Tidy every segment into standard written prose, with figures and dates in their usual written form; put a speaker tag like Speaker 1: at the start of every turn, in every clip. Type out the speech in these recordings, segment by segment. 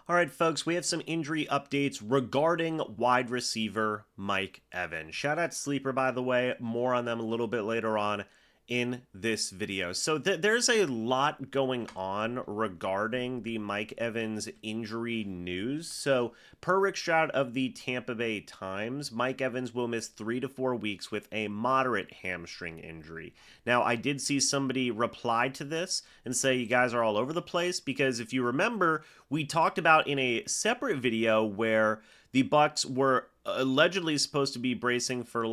Speaker 1: All right, folks, we have some injury updates regarding wide receiver Mike Evans. Shout out Sleeper, by the way. More on them a little bit later on in this video. So there's a lot going on regarding the Mike Evans injury news. So per Rick Stroud of the Tampa Bay Times, Mike Evans will miss 3 to 4 weeks with a moderate hamstring injury. Now, I did see somebody reply to this and say you guys are all over the place because if you remember, we talked about in a separate video where the Bucs were allegedly supposed to be bracing for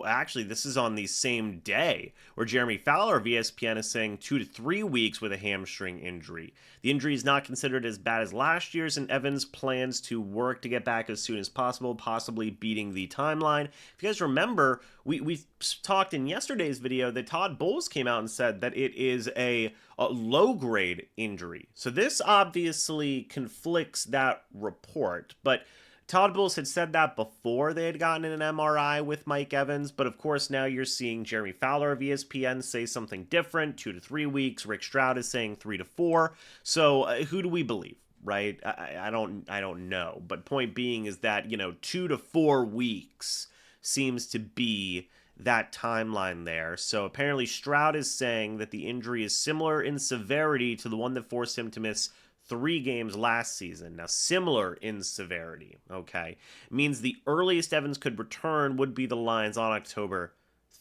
Speaker 1: actually this is on the same day where Jeremy Fowler of ESPN is saying 2 to 3 weeks with a hamstring injury. The injury is not considered as bad as last year's, and Evans plans to work to get back as soon as possible, possibly beating the timeline. If you guys remember, we talked in yesterday's video that Todd Bowles came out and said that it is a low-grade injury. So this obviously conflicts that report, but Todd Bowles had said that before they had gotten an MRI with Mike Evans, but of course now you're seeing Jeremy Fowler of ESPN say something different, 2 to 3 weeks. Rick Stroud is saying 3 to 4. So who do we believe, right? I don't know. But point being is that 2 to 4 weeks seems to be that timeline there. So apparently Stroud is saying that the injury is similar in severity to the one that forced him to miss 3 games last season. Now, similar in severity, okay? It means the earliest Evans could return would be the Lions on October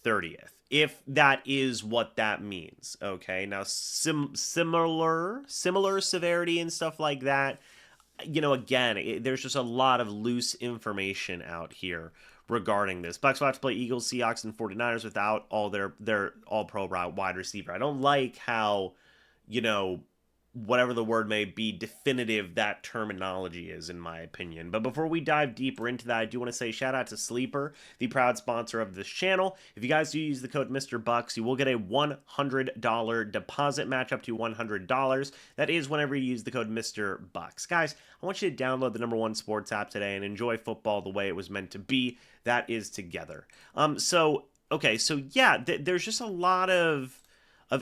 Speaker 1: 30th, if that is what that means, okay? Now, similar severity and stuff like that, again, there's just a lot of loose information out here regarding this. Bucs will have to play Eagles, Seahawks, and 49ers without all their all-pro wide receiver. I don't like how, whatever the word may be, definitive that terminology is, in my opinion. But before we dive deeper into that, I do want to say shout out to Sleeper, the proud sponsor of this channel. If you guys do use the code MrBucs, you will get a $100 deposit match up to $100. That is whenever you use the code MrBucs. Guys, I want you to download the #1 sports app today and enjoy football the way it was meant to be. That is together. So yeah, there's just a lot of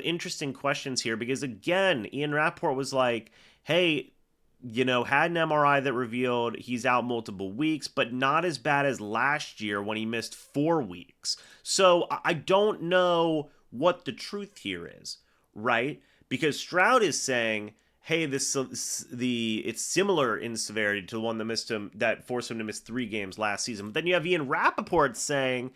Speaker 1: interesting questions here because, again, Ian Rappaport was like, hey, had an MRI that revealed he's out multiple weeks, but not as bad as last year when he missed 4 weeks. So I don't know what the truth here is, right? Because Stroud is saying, hey, it's similar in severity to the one that forced him to miss 3 games last season. But then you have Ian Rappaport saying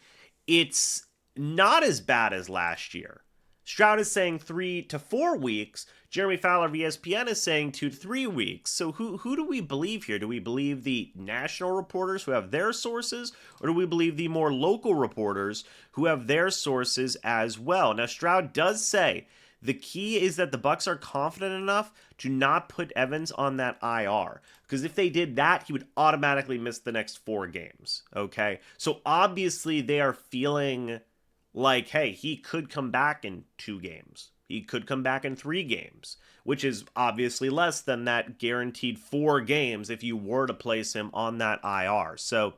Speaker 1: it's not as bad as last year. Stroud is saying 3 to 4 weeks. Jeremy Fowler of ESPN is saying 2 to 3 weeks. So who do we believe here? Do we believe the national reporters who have their sources, or do we believe the more local reporters who have their sources as well? Now, Stroud does say the key is that the Bucs are confident enough to not put Evans on that IR, because if they did that, he would automatically miss the next 4 games. Okay, so obviously they are feeling like, hey, he could come back in 2 games. He could come back in 3 games, which is obviously less than that guaranteed 4 games if you were to place him on that IR. So,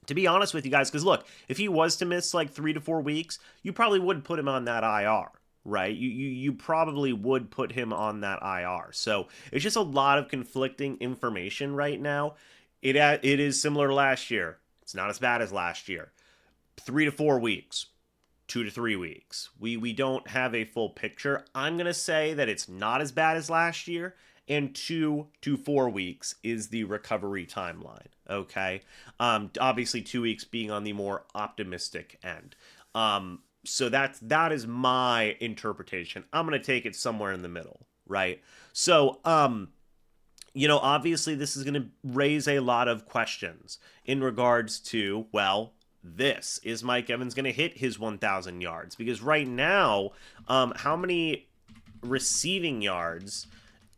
Speaker 1: to be honest with you guys, because look, if he was to miss 3 to 4 weeks, you probably would put him on that IR, right? You probably would put him on that IR. So, it's just a lot of conflicting information right now. It is similar to last year. It's not as bad as last year. 3 to 4 weeks. 2 to 3 weeks. We don't have a full picture. I'm going to say that it's not as bad as last year, and 2 to 4 weeks is the recovery timeline, okay? Obviously 2 weeks being on the more optimistic end. So that is my interpretation. I'm going to take it somewhere in the middle, right? So, obviously this is going to raise a lot of questions in regards to, well, is Mike Evans going to hit his 1,000 yards? Because right now, how many receiving yards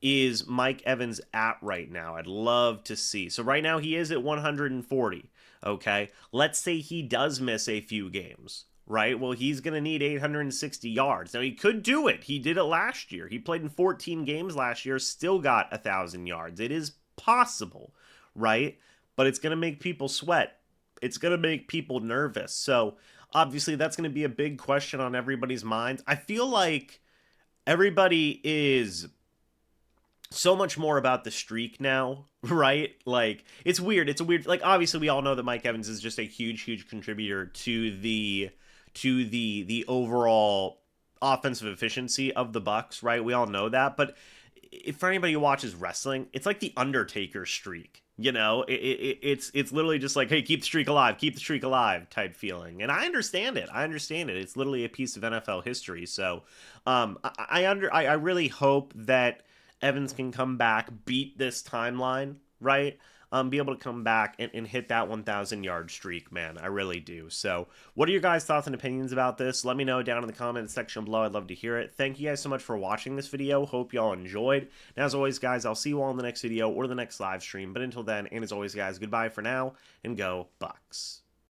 Speaker 1: is Mike Evans at right now? I'd love to see. So right now he is at 140, okay? Let's say he does miss a few games, right? Well, he's going to need 860 yards. Now, he could do it. He did it last year. He played in 14 games last year, still got 1,000 yards. It is possible, right? But it's going to make people sweat. It's going to make people nervous. So, obviously, that's going to be a big question on everybody's minds. I feel like everybody is so much more about the streak now, right? Like it's weird. It's a weird, like obviously we all know that Mike Evans is just a huge contributor to the overall offensive efficiency of the Bucs, right? We all know that, but if for anybody who watches wrestling, it's like the Undertaker streak. You know, it's literally just like, hey, keep the streak alive type feeling, and I understand it. I understand it. It's literally a piece of NFL history. So, I really hope that Evans can come back, beat this timeline, right? Be able to come back and hit that 1,000-yard streak, man. I really do. So, what are your guys' thoughts and opinions about this? Let me know down in the comments section below. I'd love to hear it. Thank you guys so much for watching this video. Hope y'all enjoyed. And as always, guys, I'll see you all in the next video or the next live stream. But until then, and as always, guys, goodbye for now, and go Bucs.